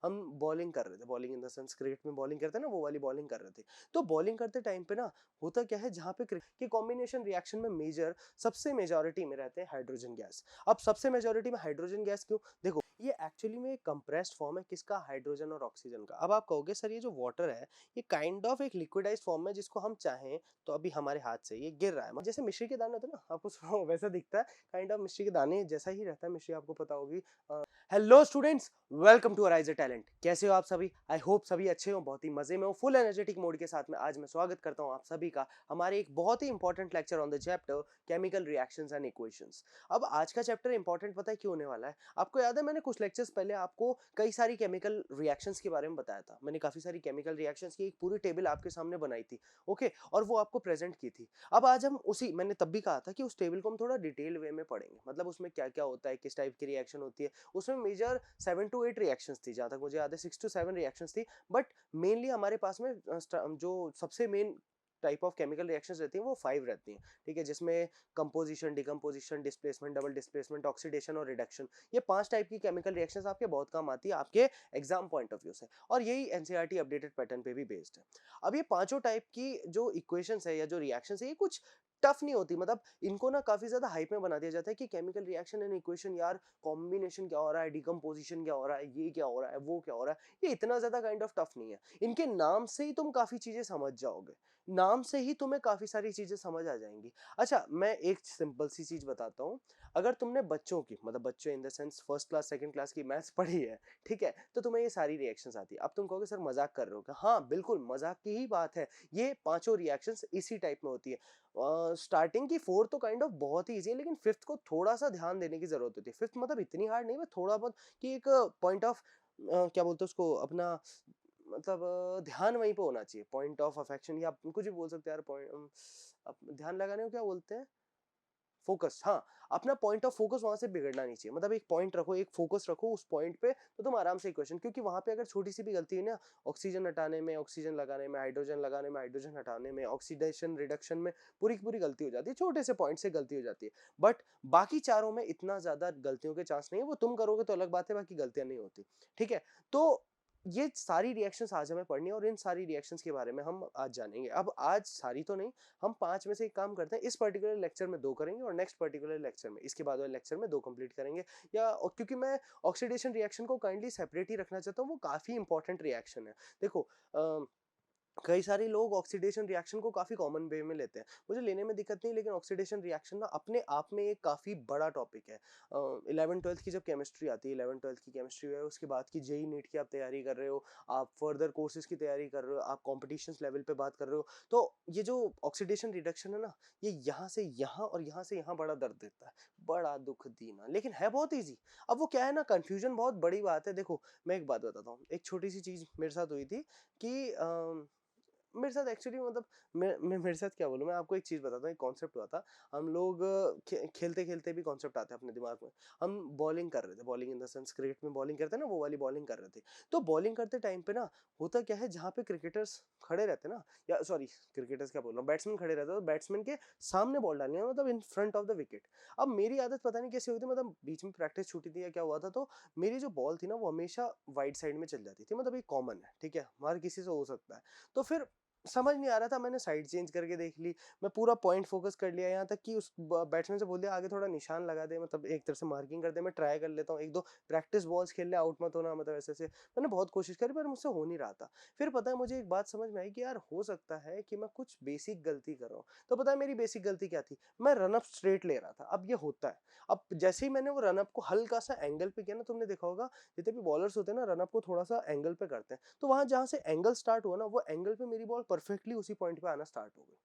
हम बॉलिंग कर रहे थे, bowling in the sense cricket में बॉलिंग करते हैं ना, वो वाली बॉलिंग कर रहे थे। तो बॉलिंग करते टाइम पे ना होता क्या है, जहाँ पे के कॉम्बिनेशन रिएक्शन में सबसे मेजॉरिटी में रहते हैं हाइड्रोजन गैस। अब सबसे मेजॉरिटी में हाइड्रोजन गैस क्यों? देखो, ये एक्चुअली में एक कंप्रेस्ड फॉर्म है किसका? हाइड्रोजन और ऑक्सीजन का। अब आप कहोगे सर ये जो वाटर है ये काइंड ऑफ एक लिक्विडाइज्ड फॉर्म है, जिसको हम चाहें तो अभी हमारे हाथ से ये गिर रहा है, जैसे मिश्री के दाने होते हैं ना, आपको थोड़ा वैसा दिखता है, काइंड ऑफ मिश्री के दाने जैसा ही रहता है। मिश्री आपको पता होगी। Hello students, welcome to Arise Talent. कैसे हो आप सभी? आई होप सभी अच्छे हो, बहुत ही मजे में हो, फुल एनर्जेटिक मोड के साथ में आज मैं स्वागत करता हूं आप सभी का हमारे एक बहुत ही important lecture on the chapter chemical reactions and equations. अब आज का चैप्टर इंपॉर्टेंट पता है क्यों होने वाला है? आपको याद है मैंने कुछ लेक्चर्स पहले आपको कई सारी केमिकल रिएक्शंस के बारे में बताया था। मैंने काफी सारी केमिकल रिएक्शंस की एक पूरी टेबल आपके सामने बनाई थी, ओके, और वो आपको प्रेजेंट की थी। अब आज हम उसी, मैंने तब भी कहा था कि उस टेबल को हम थोड़ा डिटेल वे में पढ़ेंगे, मतलब उसमें क्या क्या होता है, किस टाइप की रिएक्शन होती है। उसमें मेजर 7 to 8 रिएक्शंस थी, जहां तक मुझे याद है 6 to 7 रिएक्शंस थी। बट मेनली हमारे पास में जो सबसे main type of chemical reactions रहती हैं वो 5 रहती हैं, ठीक है, जिसमें composition, decomposition, displacement, double displacement, oxidation और रिडक्शन। ये 5 टाइप की केमिकल रिएक्शंस आपके बहुत काम आती है आपके एग्जाम पॉइंट ऑफ व्यू से, और यही एनसीईआरटी अपडेटेड पैटर्न पे भी बेस्ड है। अब ये पांचों टाइप की जो इक्वेशंस है या जो रिएक्शंस है, ये कुछ टफ नहीं होती, मतलब इनको ना काफी ज्यादा हाइप में बना दिया जाता है कि केमिकल रिएक्शन एंड इक्वेशन, यार कॉम्बिनेशन क्या हो रहा है, डिकम्पोजिशन क्या हो रहा है, ये क्या हो रहा है, वो क्या हो रहा है, ये इतना ज्यादा काइंड ऑफ टफ नहीं है। इनके नाम से ही तुम काफी चीजें समझ जाओगे, नाम से ही तुम्हें काफी सारी चीजें समझ आ जाएंगी। अच्छा, मैं एक सिंपल सी चीज बताता हूँ। अगर तुमने बच्चों की, मतलब बच्चों in the sense first class second class की मैथ्स पढ़ी है, ठीक है, तो तुम्हें ये सारी रिएक्शंस आती है। अब तुम कहोगे सर मजाक कर रहे हो क्या? हाँ बिल्कुल, मजाक की ही बात है। ये पांचों रिएक्शंस इसी टाइप में होती है। स्टार्टिंग की 4 तो काइंड ऑफ बहुत ही इजी है, लेकिन फिफ्थ को थोड़ा सा ध्यान देने की जरूरत होती है। फिफ्थ मतलब इतनी हार्ड नहीं है, थोड़ा बहुत कि एक पॉइंट ऑफ क्या बोलते हैं उसको, अपना मतलब ध्यान वहीं पे होना चाहिए, पॉइंट ऑफ अफेक्शन, या आप कुछ भी बोल सकते हैं यार, पॉइंट ध्यान लगाने को क्या बोलते हैं, फोकस। हाँ, अपना पॉइंट ऑफ फोकस वहां से बिगड़ना नहीं चाहिए, मतलब एक पॉइंट रखो, एक फोकस रखो उस पॉइंट पे, तो तुम आराम से इक्वेशन, क्योंकि वहां पे अगर छोटी सी भी गलती है ना, ऑक्सीजन हटाने में, ऑक्सीजन लगाने में, हाइड्रोजन लगाने में, हाइड्रोजन हटाने में, ऑक्सीडेशन रिडक्शन में पूरी की पूरी गलती हो जाती है, छोटे से पॉइंट से गलती हो जाती है। बट बाकी चारों में इतना ज्यादा गलतियों के चांस नहीं है, वो तुम करोगे तो अलग बात है, बाकी गलतियां नहीं होती, ठीक है। तो ये सारी रिएक्शंस आज हमें पढ़नी है, और इन सारी रिएक्शंस के बारे में हम आज जानेंगे। अब आज सारी तो नहीं, हम 5 में से एक काम करते हैं, इस पर्टिकुलर लेक्चर में 2 करेंगे, और नेक्स्ट पर्टिकुलर लेक्चर में, इसके बाद वाले लेक्चर में 2 कंप्लीट करेंगे। या क्योंकि मैं ऑक्सीडेशन रिएक्शन को काइंडली सेपरेट ही रखना चाहता हूँ, वो काफी इंपॉर्टेंट रिएक्शन है। देखो, कई सारे लोग ऑक्सीडेशन रिएक्शन को काफी कॉमन वे में लेते हैं, मुझे लेने में दिक्कत नहीं, लेकिन ऑक्सीडेशन रिएक्शन ना अपने आप में एक काफी बड़ा टॉपिक है। 11th 12th की जब केमिस्ट्री आती है, 11th 12th की केमिस्ट्री है, उसके बाद की जेई नीट की आप तैयारी कर रहे हो, आप फर्दर कोर्सेज की तैयारी कर रहे हो, आप कॉम्पिटिशन लेवल पे बात कर रहे हो, तो ये जो ऑक्सीडेशन रिडक्शन है ना, ये यहाँ से यहाँ और यहाँ से यहाँ बड़ा दर्द देता है, बड़ा दुख देना, लेकिन है बहुत ईजी। अब वो क्या है ना, कंफ्यूजन बहुत बड़ी बात है। देखो, मैं एक बात बताता हूँ, एक छोटी सी चीज मेरे साथ हुई थी कि मेरे साथ एक्चुअली, मतलब मैं मेरे साथ क्या बोलूं, मैं आपको एक चीज बताता हूँ, एक कॉन्सेप्ट हुआ था। हम लोग खेलते खेलते भी कॉन्सेप्ट आते हैं अपने दिमाग में। हम बॉलिंग कर रहे थे, bowling in the sense cricket में बॉलिंग करते हैं ना, वो वाली बॉलिंग कर रहे थे। तो बॉलिंग करते टाइम पे ना होता क्या है, जहाँ पे क्रिकेटर्स खड़े रहते हैं ना, या सॉरी, क्रिकेटर्स क्या बोल रहा हूँ, बैट्समैन खड़े रहते हैं, तो बैट्समैन के सामने बॉल डालनी है, मतलब in front of the wicket. अब मेरी आदत पता नहीं कैसी हुई थी, मतलब बीच में प्रैक्टिस छूटी थी या क्या हुआ था, तो मेरी जो बॉल थी ना वो हमेशा वाइड साइड में चल जाती थी, मतलब ये कॉमन है, ठीक है, हर किसी से हो सकता है। तो फिर समझ नहीं आ रहा था, मैंने साइड चेंज करके देख ली, मैं पूरा पॉइंट फोकस कर लिया, यहाँ तक कि उस बैट्समैन से बोल दिया आगे थोड़ा निशान लगा दे, मतलब एक तरह से मार्किंग कर दे, मैं ट्राई कर लेता हूँ, एक दो प्रैक्टिस बॉल्स खेल ले, आउट मत होना, मतलब ऐसे ऐसे मैंने बहुत कोशिश करी, पर मुझसे हो नहीं रहा था। फिर पता है मुझे एक बात समझ में आई कि यार हो सकता है कि मैं कुछ बेसिक गलती कर रहा हूँ। तो पता है मेरी बेसिक गलती क्या थी, मैं रनअप स्ट्रेट ले रहा था। अब ये होता है, अब जैसे ही मैंने वो रनअप को हल्का सा एंगल पे किया ना, तुमने देखा होगा जितने भी बॉलर्स होते हैं ना, रनअप को थोड़ा सा एंगल पे करते हैं, तो वहां जहां से एंगल स्टार्ट हुआ ना, वो एंगल पे मेरी बॉल परफेक्टली उसी पॉइंट पे आना स्टार्ट हो गई।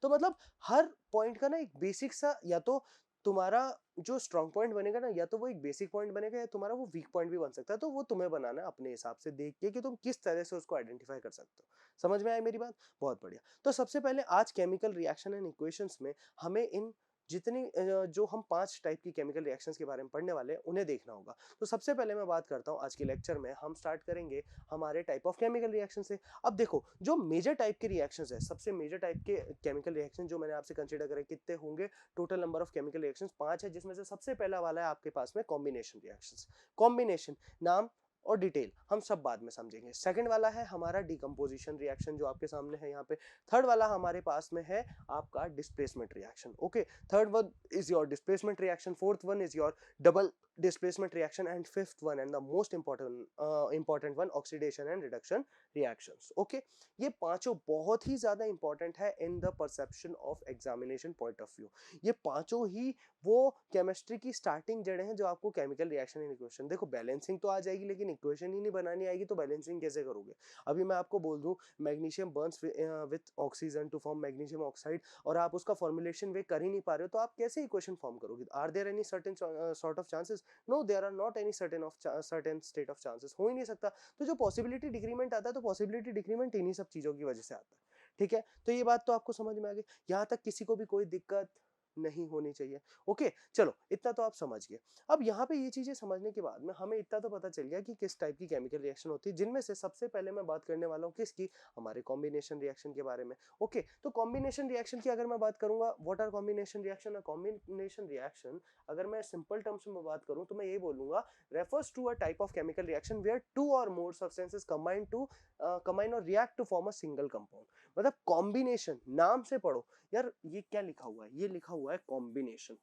तो मतलब हर पॉइंट का ना एक बेसिक सा, या तो तुम्हारा जो स्ट्रॉन्ग पॉइंट बनेगा ना, या तो वो एक बेसिक पॉइंट बनेगा, या तुम्हारा वो वीक पॉइंट भी बन सकता है। तो वो तुम्हें बनाना है अपने हिसाब से देख के कि तुम किस तरह से उसको आइडेंटिफाई कर सकते हो। समझ में आई मेरी बात? बहुत बढ़िया। तो सबसे पहले आज केमिकल रिएक्शन एंड इक्वेशंस में हमें इन जितनी जो हम 5 टाइप की केमिकल रिएक्शंस के बारे में पढ़ने वाले हैं उन्हें देखना होगा। तो सबसे पहले मैं बात करता हूँ, आज के लेक्चर में हम स्टार्ट करेंगे हमारे टाइप ऑफ केमिकल रिएक्शन से। अब देखो, जो मेजर टाइप के रिएक्शंस है, सबसे मेजर टाइप के केमिकल रिएक्शन जो मैंने आपसे कंसीडर करे, कितने होंगे? Total number of chemical reactions 5 है, जिसमें से सबसे पहला वाला है आपके पास में कॉम्बिनेशन रिएक्शंस। कॉम्बिनेशन नाम और डिटेल हम सब बाद में समझेंगे। सेकंड वाला है हमारा डिकम्पोजिशन रिएक्शन जो आपके सामने है यहाँ पे। थर्ड वाला हमारे पास में है आपका displacement reaction. Okay, third one is your displacement reaction, fourth one is your double displacement reaction and fifth one and the most important one oxidation and reduction reactions. Okay, ये पांचों बहुत ही ज्यादा इंपॉर्टेंट है in the perception of examination point of view. ये पांचों ही वो chemistry की starting जड़ें हैं जो आपको केमिकल रिएक्शन इन इक्वेशन, देखो बैलेंसिंग तो आ जाएगी लेकिन इक्वेशन ही नहीं बनानी आएगी तो बैलेंसिंग कैसे करोगे। अभी मैं आपको बोल दूं magnesium burns with oxygen to form magnesium oxide और आप उसका फॉर्मुलेशन वे कर ही नहीं पा रहे हो तो आप कैसे इक्वेशन फॉर्म करोगे। Are there any certain sort of chances? No, there are not any certain state of chances, हो ही नहीं सकता। तो जो पॉसिबिलिटी डिक्रीमेंट आता है तो पॉसिबिलिटी डिक्रीमेंट इन्हीं सब चीजों की वजह से आता है। ठीक है, तो ये बात तो आपको समझ में आ गई, यहाँ तक किसी को भी कोई दिक्कत नहीं होनी चाहिए। ओके, चलो इतना तो आप समझ गए। अब यहाँ पे ये चीजें समझने के बाद में हमें इतना तो पता चल गया कि किस टाइप की केमिकल रिएक्शन होती है, जिनमें से सबसे पहले मैं बात करने वाला हूँ किसकी, हमारे कॉम्बिनेशन रिएक्शन के बारे में। ओके, तो कॉम्बिनेशन रिएक्शन की अगर मैं बात करूंगा, what are combination reaction? Combination reaction अगर मैं सिंपल टर्म्स में बात करूं तो मैं ये बोलूंगा refers to a type of chemical reaction where two और मोर सब्सटेंसेस कंबाइन और react to form a single compound. मतलब कॉम्बिनेशन, नाम से पढ़ो यार, ये क्या लिखा हुआ है, ये लिखा हुआ है कॉम्बिनेशन।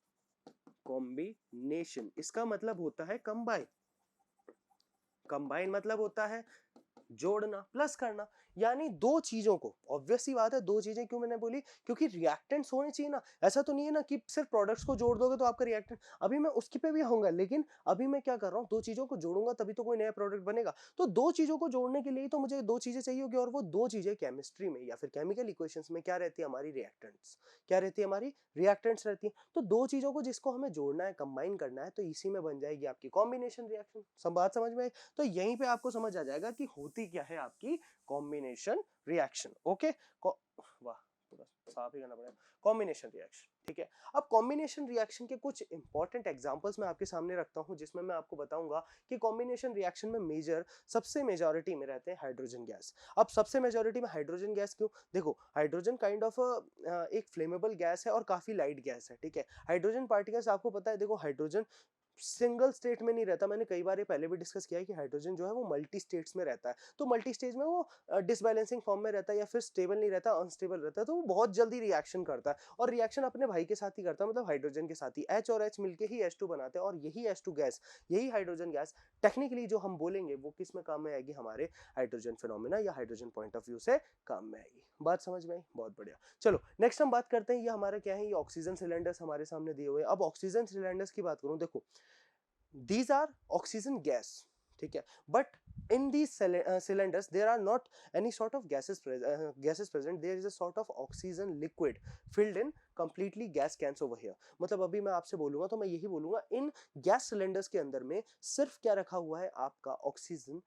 कॉम्बिनेशन इसका मतलब होता है कंबाइन। कंबाइन मतलब होता है जोड़ना, प्लस करना, यानी दो चीजों को, ऑब्वियस सी बात है दो चीजें क्यों मैंने बोली, क्योंकि रिएक्टेंट्स होने चाहिए ना। ऐसा तो नहीं है ना कि सिर्फ प्रोडक्ट्स को जोड़ दोगे तो आपका रिएक्टेंट, अभी मैं उसकी पे भी आऊंगा लेकिन अभी मैं क्या कर रहा हूँ, दो चीजों को जोड़ूंगा तभी तो कोई नया प्रोडक्ट बनेगा। तो दो चीजों को जोड़ने के लिए तो मुझे दो चीजें चाहिए होगी और वो दो चीजें केमिस्ट्री में या फिर केमिकल इक्वेशंस में क्या रहती है, हमारी रिएक्टेंट्स। क्या रहती है, हमारी रिएक्टेंट्स रहती है। तो दो चीजों को जिसको हमें जोड़ना है, कंबाइन करना है, तो इसी में बन जाएगी आपकी कॉम्बिनेशन रिएक्शन। सब बात समझ में आई? तो यहीं पे आपको समझ आ जाएगा कि होती क्या है आपकी कॉम्बिनेशन रिएक्शन। ओके, वाह पूरा साफ ही करना पड़ेगा, कॉम्बिनेशन रिएक्शन। ठीक है, अब कॉम्बिनेशन रिएक्शन के कुछ इंपॉर्टेंट एग्जांपल्स मैं आपके सामने रखता हूं जिसमें मैं आपको बताऊंगा कि कॉम्बिनेशन रिएक्शन में सबसे मेजॉरिटी में रहते हैं हाइड्रोजन गैस। अब सबसे मेजॉरिटी में हाइड्रोजन गैस क्यों? देखो हाइड्रोजन काइंड ऑफ एक फ्लेमेबल गैस है और काफी लाइट गैस है। ठीक है, हाइड्रोजन पार्टिकल्स आपको पता है, देखो हाइड्रोजन सिंगल स्टेट में नहीं रहता। मैंने कई बार ये पहले भी डिस्कस किया है कि हाइड्रोजन जो है वो मल्टी स्टेट्स में रहता है। तो मल्टी स्टेज में वो डिसबैलेंसिंग फॉर्म में रहता है या फिर स्टेबल नहीं रहता, अनस्टेबल रहता है। तो वो बहुत जल्दी रिएक्शन करता है और रिएक्शन अपने भाई के साथ ही करता है, मतलब हाइड्रोजन के साथ ही। H और H मिलके ही H2 बनाते हैं और यही H2 गैस, यही हाइड्रोजन गैस टेक्निकली जो हम बोलेंगे वो किस में काम में आएगी, हमारे हाइड्रोजन फिनोमेना या हाइड्रोजन पॉइंट ऑफ व्यू से काम में आएगी। बात समझ में आई? बहुत बढ़िया। चलो नेक्स्ट हम बात करते हैं, ये हमारा क्या है, ये ऑक्सीजन सिलेंडर्स हमारे सामने दिए हुए हैं। अब ऑक्सीजन सिलेंडर्स की बात करूं, देखो these are oxygen gas, ठीक है, but in these cylinders there are not any sort of gases present, there is a sort of oxygen liquid filled in completely gas cans over here। मतलब अभी मैं आपसे बोलूंगा तो मैं यही बोलूंगा, इन गैस सिलेंडर्स के अंदर में सिर्फ क्या रखा हुआ है, आपका ऑक्सीजन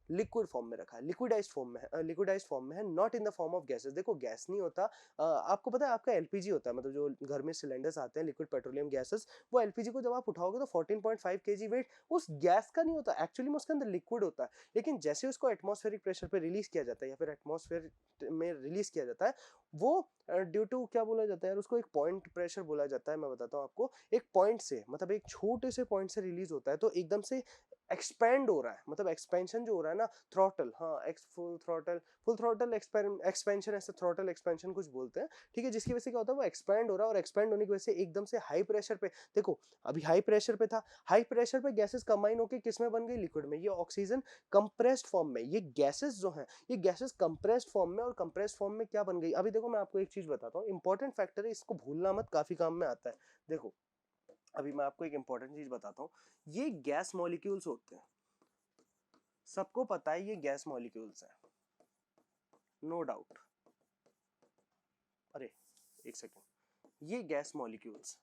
लिक्विड फॉर्म में रखा है, लिक्विडाइज्ड फॉर्म में है, not in the form of gases. देखो गैस नहीं होता, आपको पता है आपका एलपीजी होता है, मतलब जो घर में सिलेंडर्स आते हैं लिक्विड पेट्रोलियम गैसेस, वो एलपीजी को जब आप उठाओगे तो 14.5 केजी वेट उस गैस का नहीं होता, एक्चुअली में उसके अंदर लिक्विड होता है। लेकिन जैसे उसको एटमॉस्फेरिक प्रेशर पे रिलीज किया जाता है या फिर एटमॉस्फेयर में रिलीज किया जाता है, वो ड्यू टू क्या बोला जाता है उसको, एक पॉइंट प्रेशर बोला जाता है। मैं बताता हूँ आपको, एक पॉइंट से, मतलब एक छोटे से पॉइंट से रिलीज होता है तो एकदम से एक्सपेंड हो रहा है, मतलब एक्सपेंशन जो हो रहा है ना, थ्रॉटल, हाँ फुल थ्रॉटल एक्सपेंशन, ऐसे थ्रॉटल एक्सपेंशन कुछ बोलते हैं। ठीक है, जिसकी वजह से क्या होता है, वो एक्सपेंड हो रहा है और एक्सपेंड होने की वजह से एकदम से हाई प्रेशर पे, देखो अभी हाई प्रेशर पे था, हाई प्रेशर पे गैसेस कंबाइन होकर किस में बन गई, लिक्विड में। ये ऑक्सीजन कंप्रेस्ड फॉर्म में, ये गैसेस जो हैं, ये गैसेस कंप्रेस्ड फॉर्म में, और कंप्रेस्ड फॉर्म में क्या बन गई, अभी देखो मैं आपको एक चीज बताता हूँ, इंपॉर्टेंट फैक्टर है, इसको भूलना मत, काफी काम में आता है। देखो अभी मैं आपको एक इंपॉर्टेंट चीज बताता हूँ, ये गैस मॉलिक्यूल्स होते हैं, सबको पता है ये गैस मॉलिक्यूल्स हैं, नो डाउट। अरे एक सेकेंड, ये गैस मॉलिक्यूल्स,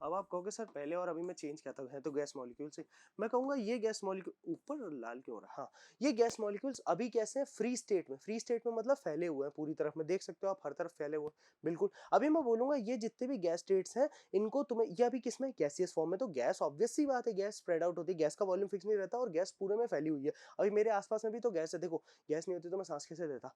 अब आप कहोगे सर पहले और अभी मैं चेंज किया था, है तो गैस मॉलिक्यूल से। मैं कहूंगा ये गैस मॉलिक्यूल, ऊपर लाल क्यों हो रहा है, हाँ, ये गैस मॉलिक्यूल्स अभी कैसे हैं, फ्री स्टेट में। फ्री स्टेट में मतलब फैले हुए हैं पूरी तरफ में, देख सकते हो आप हर तरफ फैले हुए, बिल्कुल। अभी मैं बोलूंगा ये जितने भी गैस स्टेट्स हैं, इनको तुम्हें, ये अभी किस में, गैसियस फॉर्म में। तो गैस ऑब्वियस सी बात है, गैस स्प्रेड आउट होती है, गैस का वॉल्यूम फिक्स नहीं रहता और गैस पूरे में फैली हुई है। अभी मेरे आसपास में भी तो गैस है, देखो गैस नहीं होती तो मैं सांस कैसे लेता,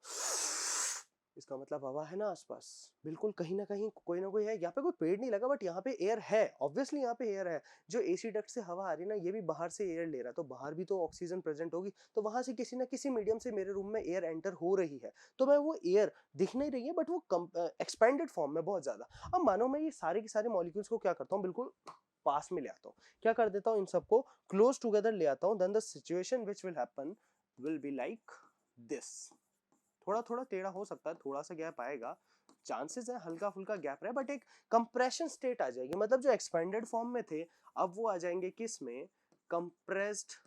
इसका मतलब हवा है ना आसपास, बिल्कुल कहीं ना कहीं कोई ना कोई है। यहाँ पे कोई पेड़ नहीं लगा बट यहाँ पे एयर है, ऑब्वियसली यहाँ पे एयर है। जो एसी डक्ट से हवा आ रही है ना, ये भी बाहर से एयर ले रहा है, तो बाहर भी तो ऑक्सीजन प्रेजेंट होगी, तो वहां से किसी ना किसी मीडियम से मेरे रूम में एयर एंटर हो रही है, तो मैं वो एयर दिख नहीं रही है बट वो एक्सपेंडेड फॉर्म में बहुत ज्यादा। अब मानो मैं ये सारे के सारे मॉलिक्यूल्स को क्या करता हूँ, बिल्कुल पास में ले आता हूँ, क्या कर देता हूँ, इन सबको क्लोज टुगेदर ले आता हूँ, then the situation which will happen will be like this. थोड़ा थोड़ा टेढ़ा हो सकता है, थोड़ा सा गैप आएगा, चांसेस है हल्का फुल्का गैप रहे, बट एक कंप्रेशन स्टेट आ जाएगी, मतलब जो एक्सपेंडेड फॉर्म में थे अब वो आ जाएंगे किस में, कंप्रेस्ड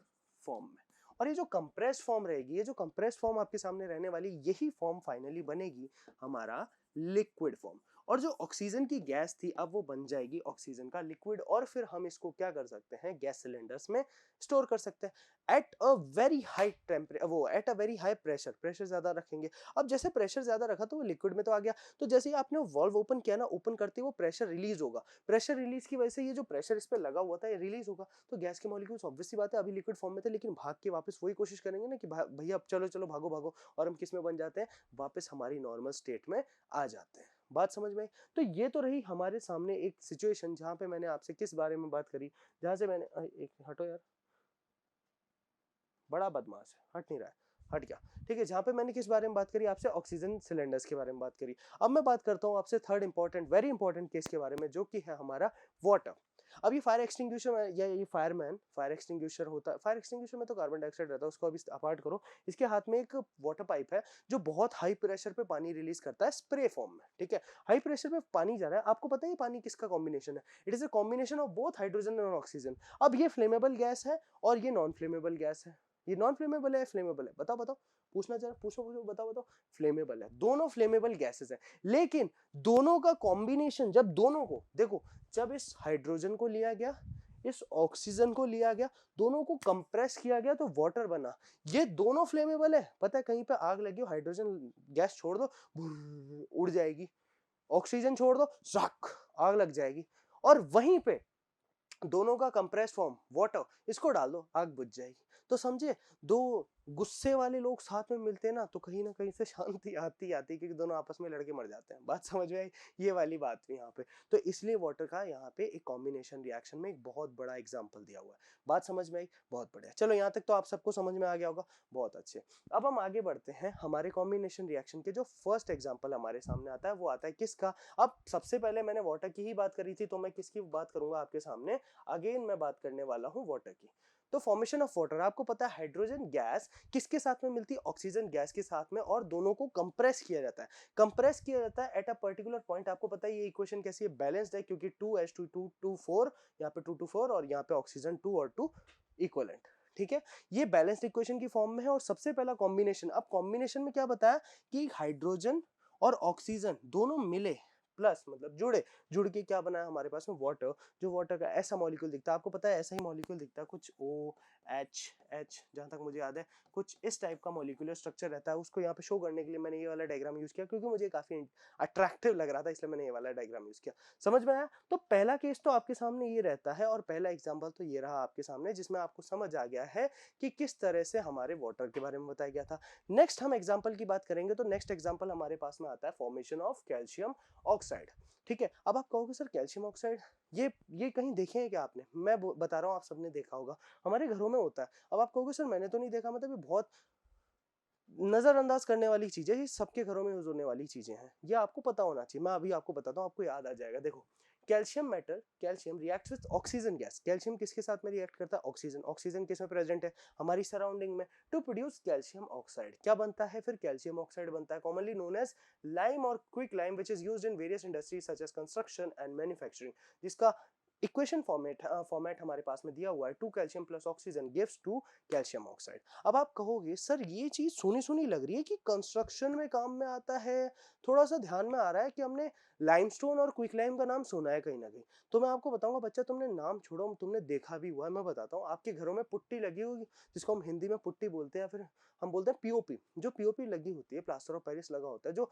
फॉर्म में। और ये जो कंप्रेस्ड फॉर्म रहेगी, ये जो कंप्रेस्ड फॉर्म आपके सामने रहने वाली, यही फॉर्म फाइनली बनेगी हमारा लिक्विड फॉर्म। और जो ऑक्सीजन की गैस थी अब वो बन जाएगी ऑक्सीजन का लिक्विड, और फिर हम इसको क्या कर सकते हैं, गैस सिलेंडर्स में स्टोर कर सकते हैं at a very high temperature, वो at a very high pressure, pressure ज्यादा रखेंगे। अब जैसे प्रेशर ज्यादा रखा तो वो लिक्विड में तो आ गया, तो जैसे ही आपने वॉल्व ओपन किया ना, ओपन करते ही वो प्रेशर रिलीज होगा, प्रेशर रिलीज की वजह से ये जो प्रेशर इस पे लगा हुआ था ये रिलीज होगा, तो गैस के मॉलिक्यूल्स ऑब्वियसली बात है अभी लिक्विड फॉर्म में थे, लेकिन भाग के वापस वही कोशिश करेंगे ना कि भैया अब चलो चलो भागो भागो, और हम किस में बन जाते हैं, वापस हमारी नॉर्मल स्टेट में आ जाते हैं। बात समझ में आई? तो ये तो रही हमारे सामने एक सिचुएशन जहां पे मैंने आपसे किस बारे में बात करी, जहां से मैंने एक हटो यार, बड़ा बदमाश है, हट नहीं रहा है, हट गया, ठीक है। जहां पे मैंने किस बारे में बात करी आपसे, ऑक्सीजन सिलेंडर्स के बारे में बात करी। अब मैं बात करता हूं आपसे third important, very important case के बारे में, जो कि है हमारा वाटर। अब ये फायर एक्सटिंग्विशर या ये फायरमैन, फायर एक्सटिंग्विशर होता है, फायर एक्सटिंग्विशर में तो कार्बन डाइऑक्साइड रहता है, उसको अभी अपार्ट करो। इसके हाथ में एक वाटर पाइप है जो बहुत हाई प्रेशर पे पानी रिलीज करता है स्प्रे फॉर्म में, ठीक है। हाई प्रेशर पे पानी जा रहा है, आपको पता है ये पानी किसका कॉम्बिनेशन है, it is a combination of both hydrogen और ऑक्सीजन। अब ये फ्लेमेबल गैस है और ये नॉन फ्लेमेबल गैस है, ये नॉन फ्लेमेबल है फ्लेमेबल है, बताओ बताओ, पूछना चाह पूछो पूछो, बताओ बताओ। फ्लेमेबल है, दोनों फ्लेमेबल गैसेस है, लेकिन दोनों का कॉम्बिनेशन, जब दोनों को देखो, जब इस हाइड्रोजन को लिया गया, इस ऑक्सीजन को लिया गया, दोनों को कंप्रेस किया गया तो वाटर बना। ये दोनों फ्लेमेबल है, पता है कहीं पे आग लगी हो, हाइड्रोजन गैस छोड़ दो उड़ जाएगी, ऑक्सीजन छोड़ दो जक आग लग जाएगी, और वहीं पे दोनों का कंप्रेस फॉर्म वाटर, इसको डाल दो आग बुझ जाएगी। तो समझे, दो गुस्से वाले लोग साथ में मिलते हैं ना, तो कहीं ना कहीं से शांति आती आती, क्योंकि दोनों आपस में लड़के मर जाते हैं। बात समझ में आई, ये वाली बात भी यहाँ पे। तो इसलिए वाटर का यहाँ पे एक कॉम्बिनेशन रिएक्शन में एक बहुत बड़ा एग्जाम्पल दिया हुआ है। बात समझ में आई, बहुत बढ़िया। चलो यहाँ तक तो आप सबको समझ में आ गया होगा, बहुत अच्छे। अब हम आगे बढ़ते हैं, हमारे कॉम्बिनेशन रिएक्शन के जो फर्स्ट एग्जाम्पल हमारे सामने आता है वो आता है किसका। अब सबसे पहले मैंने वाटर की ही बात करी थी, तो मैं किसकी बात करूंगा आपके सामने, अगेन मैं बात करने वाला हूं वाटर की। तो फॉर्मेशन ऑफ वाटर, आपको पता है हाइड्रोजन गैस किसके साथ में मिलती है, ऑक्सीजन गैस के साथ में, और दोनों को कंप्रेस किया जाता है। कंप्रेस किया जाता है एट अ पर्टिकुलर पॉइंट। आपको पता है ये इक्वेशन कैसी है, बैलेंस्ड है, क्योंकि 2H2 2 4, यहाँ पे 2 2 4 और यहाँ पे ऑक्सीजन 2 और 2 इक्वलेंट, ठीक है। ये बैलेंस्ड इक्वेशन की फॉर्म में है। और सबसे पहला कॉम्बिनेशन, अब कॉम्बिनेशन में क्या बताया कि हाइड्रोजन और ऑक्सीजन दोनों मिले, प्लस मतलब जुड़े, जुड़ के क्या बना है हमारे पास में वाटर। जो वाटर का ऐसा मॉलिक्यूल दिखता है, आपको पता है ऐसा ही मॉलिक्यूल दिखता है, कुछ OH जहां तक मुझे याद है, कुछ इस टाइप का मॉलिक्यूलर स्ट्रक्चर रहता है। उसको यहाँ पे शो करने के लिए मैंने ये वाला डायग्राम यूज किया, क्योंकि मुझे काफी अट्रैक्टिव लग रहा था, इसलिए मैंने ये वाला डायग्राम यूज किया। समझ में आया? तो पहला केस तो आपके सामने ये रहता है, और पहला एग्जाम्पल तो ये रहा आपके सामने, जिसमें आपको समझ आ गया है कि किस तरह से हमारे वाटर के बारे में बताया गया था। नेक्स्ट हम एग्जाम्पल की बात करेंगे, तो नेक्स्ट एग्जाम्पल हमारे पास में आता है फॉर्मेशन ऑफ कैल्शियम ऑक्साइड, ठीक है। अब आप कहोगे सर कैल्शियम ऑक्साइड ये कहीं देखे हैं क्या आपने? मैं बता रहा हूँ, आप सबने देखा होगा, हमारे घरों में होता है। अब आप कहोगे सर मैंने तो नहीं देखा, मतलब ये बहुत नजरअंदाज करने वाली चीजें, ये सबके घरों में यूज होने वाली चीजें हैं, ये आपको पता होना चाहिए। मैं अभी आपको बताता हूँ, आपको याद आ जाएगा। देखो, calcium metal, calcium reacts with oxygen gas. Calcium किसके साथ में रिएक्ट करता है? ऑक्सीजन। ऑक्सीजन किस में प्रेजेंट है? हमारी सराउंडिंग में, टू प्रोड्यूस कैल्शियम ऑक्साइड। क्या बनता है फिर? कैल्शियम ऑक्साइड बनता है, कॉमनली नोन एज लाइम और quick lime, which is used in various industries such as construction and manufacturing. जिसका इक्वेशन फॉर्मेट हमारे पास में दिया हुआ है, 2 calcium plus oxygen gives 2 calcium oxide. अब आप कहोगे सर ये चीज सुनी सुनी लग रही है कि कंस्ट्रक्शन में काम में आता है, थोड़ा सा ध्यान में आ रहा है कि हमने लाइमस्टोन और क्विक लाइम का नाम सुना है कहीं ना कहीं। तो मैं आपको बताऊंगा बच्चा, तुमने नाम छोड़ो, तुमने देखा भी हुआ है। मैं बताता हूँ, आपके घरों में पुट्टी लगी होगी, जिसको हम हिंदी में पुट्टी बोलते हैं, फिर हम बोलते हैं पीओपी। जो पीओपी लगी होती है, प्लास्टर ऑफ पेरिस लगा होता है, जो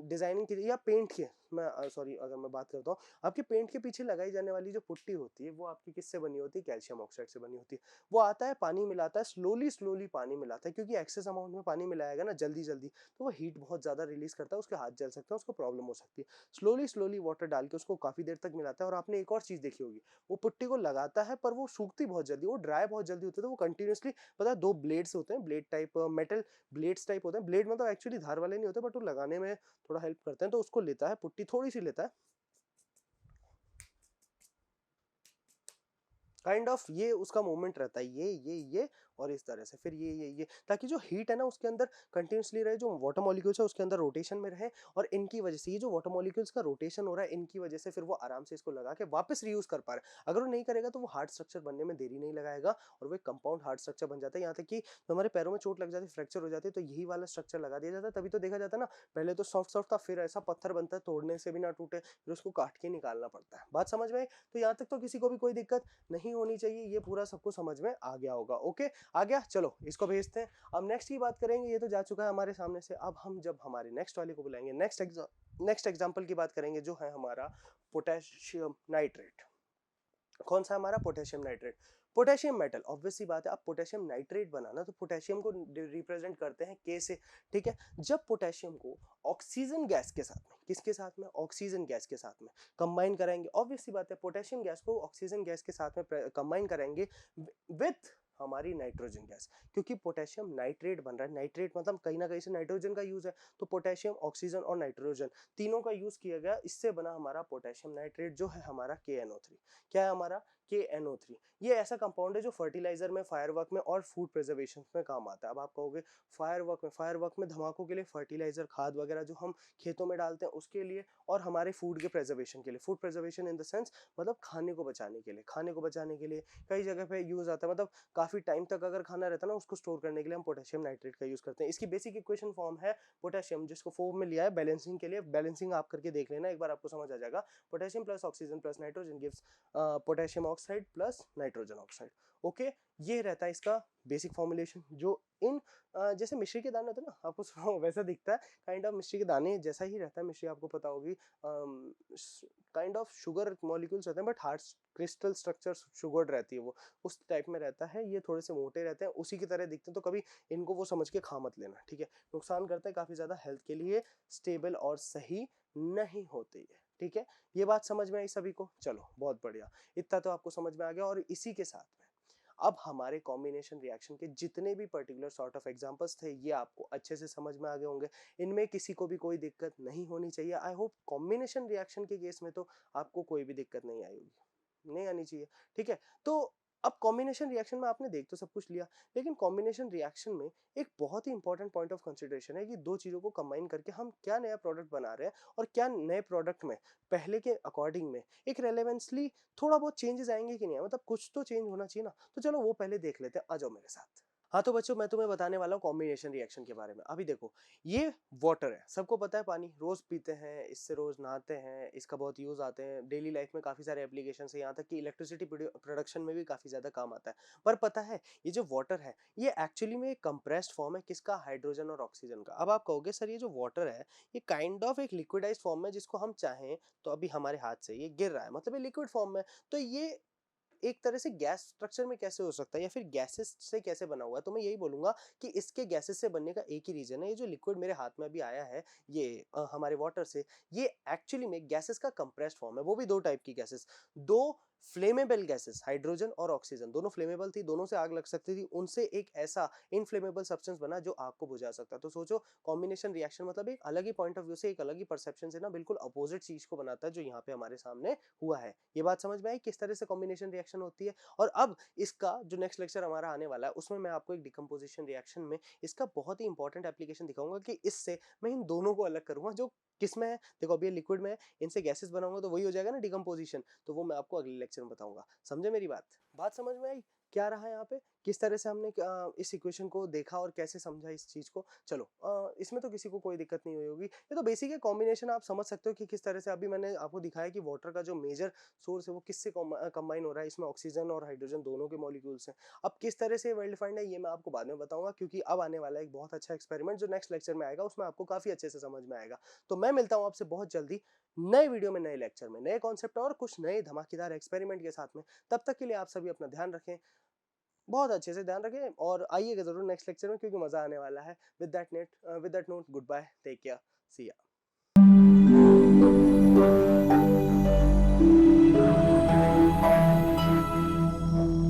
डिजाइनिंग के लिए या पेंट के, मैं सॉरी अगर मैं बात करता हूँ, आपके पेंट के पीछे लगाई जाने वाली जो जो पुट्टी होती है वो आपकी किससे बनी होती है, कैल्शियम ऑक्साइड से बनी होती है। वो आता है, पानी मिलाता है, स्लोली पानी मिलाता है, क्योंकि एक्सेस अमाउंट में पानी मिलाएगा ना जल्दी तो वो हीट बहुत ज्यादा रिलीज करता है, उसके हाथ जल सकते हैं, उसको प्रॉब्लम हो सकती है। स्लोली वाटर डाल के उसको काफी देर तक मिलाता है। और आपने एक और चीज देखी होगी, वो पुट्टी को लगाता है पर वो सूखती बहुत जल्दी, वो ड्राई बहुत जल्दी होती है, तो वो कंटिन्यूसली, पता है, दो ब्लेड्स होते हैं, blade type, metal blades type होते हैं। ब्लेड मतलब एक्चुअली धार वाले नहीं होते, बट वो लगाने में थोड़ा हेल्प करते हैं। तो उसको लेता है, पुट्टी थोड़ी सी लेता है, काइंड ऑफ ये उसका मूवमेंट रहता है, ये और इस तरह से, फिर ये, ताकि जो हीट है ना उसके अंदर कंटिन्यूसली रहे, जो वाटर मॉलिक्यूल्स है उसके अंदर रोटेशन में रहे, और इनकी वजह से ये जो वाटर मॉलिक्यूल्स का रोटेशन हो रहा है, इनकी वजह से फिर वो आराम से इसको लगा के वापस रीयूज कर पा रहे हैं। अगर वो नहीं करेगा तो वो हार्ड स्ट्रक्चर बनने में देरी नहीं लगाएगा, और वो एक कंपाउंड हार्ड स्ट्रक्चर बन जाता है। यहाँ तक कि तो हमारे पैरों में चोट लग जाती है, फ्रैक्चर हो जाती है, तो यही वाला स्ट्रक्चर लगा दिया जाता है। तभी तो देखा जाता है ना, पहले तो सॉफ्ट सॉफ्ट था, फिर ऐसा पत्थर बनता है तोड़ने से भी ना टूटे, फिर उसको काट के निकालना पड़ता है। बात समझ में आई? तो यहाँ तक तो किसी को भी कोई दिक्कत नहीं होनी चाहिए, ये पूरा सबको समझ में आ गया होगा। ओके, आ गया, चलो इसको भेजते हैं। अब नेक्स्ट की बात करेंगे, ये तो जा चुका है हमारे सामने से। अब हम जब हमारे नेक्स्ट वाले को बुलाएंगे, नेक्स्ट एग्जांपल की बात करेंगे, जो है हमारा पोटेशियम नाइट्रेट। कौन सा हमारा potassium nitrate, potassium metal. Obvious सी बात है, आप पोटेशियम नाइट्रेट बनाना तो पोटेशियम को रिप्रेजेंट करते हैं के से, ठीक है। जब पोटेशियम को ऑक्सीजन गैस के साथ में, किसके साथ में, ऑक्सीजन गैस के साथ में कंबाइन कराएंगे, ऑब्वियस सी बात है पोटेशियम गैस को ऑक्सीजन गैस के साथ में कंबाइन कराएंगे विथ हमारी नाइट्रोजन गैस, क्योंकि पोटेशियम नाइट्रेट बन रहा है। नाइट्रेट मतलब कहीं ना कहीं से नाइट्रोजन का यूज है, तो पोटेशियम, ऑक्सीजन और नाइट्रोजन तीनों का यूज किया गया, इससे बना हमारा पोटेशियम नाइट्रेट, जो है हमारा KNO3। क्या है हमारा KNO3? ये ऐसा कंपाउंड है जो फर्टिलाइजर में, फायरवर्क में और फूड प्रिजर्वेशन में काम आता है। अब आप कहोगे फायरवर्क में धमाकों के लिए, फर्टिलाइजर, खाद वगैरह जो हम खेतों में डालते हैं उसके लिए, और हमारे फूड के प्रिजर्वेशन के लिए। Food preservation in the sense मतलब खाने को बचाने के लिए, कई जगह पे यूज आता है। मतलब काफी टाइम तक अगर खाना रहता है ना, उसको स्टोर करने के लिए हम पोटेशियम नाइट्रेट का यूज करते हैं। इसकी बेसिक इक्वेशन फॉर्म है पोटेशियम, जिसको फॉर्म में लिया है बैलेंसिंग के लिए। बैलेंसिंग आप करके देख लेना एक बार, आपको समझ आ जाएगा। Potassium plus oxygen plus nitrogen gives potassium oxide plus nitrogen oxide. Okay, ये रहता है इसका बेसिक फॉर्मुलेशन। जो इन जैसे मिश्री के दाने होते हैं ना, आपको वैसा दिखता है, काइंड ऑफ मिश्री के दाने जैसा ही रहता है। मिश्री आपको पता होगी, काइंड ऑफ शुगर मॉलिक्यूल्स रहते हैं, but hard crystal structure sugar रहती है, वो उस टाइप में रहता है। ये थोड़े से मोटे रहते हैं, उसी की तरह दिखते हैं, तो कभी इनको वो समझ के खा मत लेना, ठीक है। नुकसान करते हैं काफी ज्यादा हेल्थ के लिए, स्टेबल और सही नहीं होते है, ठीक है। ये बात समझ में आई सभी को? चलो बहुत बढ़िया, इतना तो आपको समझ में आ गया। और इसी के साथ में अब हमारे कॉम्बिनेशन रिएक्शन के जितने भी पर्टिकुलर सॉर्ट ऑफ एग्जांपल्स थे, ये आपको अच्छे से समझ में आ गए होंगे। इनमें किसी को भी कोई दिक्कत नहीं होनी चाहिए। आई होप कॉम्बिनेशन रिएक्शन के केस में तो आपको कोई भी दिक्कत नहीं आई होगी, नहीं आनी चाहिए, ठीक है। तो अब कॉम्बिनेशन रिएक्शन में आपने देख तो सब कुछ लिया, लेकिन कॉम्बिनेशन रिएक्शन में एक बहुत ही इंपॉर्टेंट पॉइंट ऑफ कंसिडरेशन है कि दो चीजों को कंबाइन करके हम क्या नया प्रोडक्ट बना रहे हैं, और क्या नए प्रोडक्ट में पहले के अकॉर्डिंग में एक रेलेवेंसली थोड़ा बहुत चेंजेस आएंगे कि नहीं, मतलब कुछ तो चेंज होना चाहिए ना। तो चलो वो पहले देख लेते हैं, आ जाओ मेरे साथ। हाँ तो बच्चों, मैं तुम्हें बताने वाला हूँ कॉम्बिनेशन रिएक्शन के बारे में। अभी देखो, ये वाटर है, सबको पता है, पानी रोज पीते हैं, इससे रोज नहाते हैं, इसका बहुत यूज आते हैं डेली लाइफ में, काफी सारे एप्लीकेशन है, यहाँ तक कि इलेक्ट्रिसिटी प्रोडक्शन में भी काफी ज्यादा काम आता है। पर पता है, ये जो वाटर है, ये एक्चुअली में एक कंप्रेस्ड फॉर्म है, किसका, हाइड्रोजन और ऑक्सीजन का। अब आप कहोगे सर ये जो वाटर है, ये काइंड ऑफ एक लिक्विडाइज फॉर्म है, जिसको हम चाहें तो अभी हमारे हाथ से ये गिर रहा है, मतलब ये लिक्विड फॉर्म में, तो ये एक तरह से गैस स्ट्रक्चर में कैसे हो सकता है, या फिर गैसेस से कैसे बना हुआ है। तो मैं यही बोलूंगा कि इसके गैसेस से बनने का एक ही रीजन है, ये जो लिक्विड मेरे हाथ में अभी आया है, ये हमारे वाटर से, ये एक्चुअली में गैसेस का कंप्रेस्ड फॉर्म है। वो भी दो टाइप की गैसेस, दो फ्लेमेबल गैसेस, हाइड्रोजन और ऑक्सीजन, दोनों फ्लेमेबल थी, दोनों से आग लग सकती थी, उनसे एक ऐसा इनफ्लेमेबल सब्सटेंस बना जो आग को बुझा सकता है। तो सोचो, कॉम्बिनेशन रिएक्शन मतलब एक अलग ही पॉइंट ऑफ व्यू से, एक अलग ही परसेप्शन से ना, बिल्कुल अपोजिट चीज को बनाता है, जो यहाँ पे हमारे सामने हुआ है। ये बात समझ में आई किस तरह से कॉम्बिनेशन रिएक्शन होती है। और अब इसका जो नेक्स्ट लेक्चर हमारा आने वाला है, उसमें मैं आपको एक डिकम्पोजिशन रिएक्शन में इसका बहुत ही इंपॉर्टेंट एप्लीकेशन दिखाऊंगा, कि इससे मैं इन दोनों को अलग करूंगा। जो किसमें है, देखो अभी ये लिक्विड में है, इनसे गैसेस बनाऊंगा तो वही हो जाएगा ना डिकम्पोजिशन, तो वो मैं आपको अगले लेक्चर में बताऊंगा। समझे मेरी बात? बात समझ में आई? क्या रहा है यहाँ पे किस तरह से हमने इस इक्वेशन को देखा और कैसे समझा इस चीज़ को। चलो इसमें तो किसी को कोई दिक्कत नहीं हुई होगी। ये तो बेसिक है, कॉम्बिनेशन आप समझ सकते हो कि किस तरह से अभी मैंने आपको दिखाया कि वाटर का जो मेजर सोर्स है वो किससे कंबाइन हो रहा है। इसमें ऑक्सीजन और हाइड्रोजन दोनों के मॉलिक्यूल्स हैं। अब किस तरह से वेल डिफाइंड है ये मैं आपको बाद में बताऊंगा, क्योंकि अब आने वाला एक बहुत अच्छा एक्सपेरिमेंट जो नेक्स्ट लेक्चर में आएगा, उसमें आपको काफ़ी अच्छे से समझ में आएगा। तो मैं मिलता हूँ आपसे बहुत जल्दी नए वीडियो में, नए लेक्चर में, नए कॉन्सेप्ट और कुछ नए धमाकेदार एक्सपेरिमेंट के साथ में। तब तक के लिए आप सभी अपना ध्यान रखें, बहुत अच्छे से ध्यान रखें और आइएगा ज़रूर नेक्स्ट लेक्चर में, क्योंकि मज़ा आने वाला है। With that note, goodbye, take care, see या।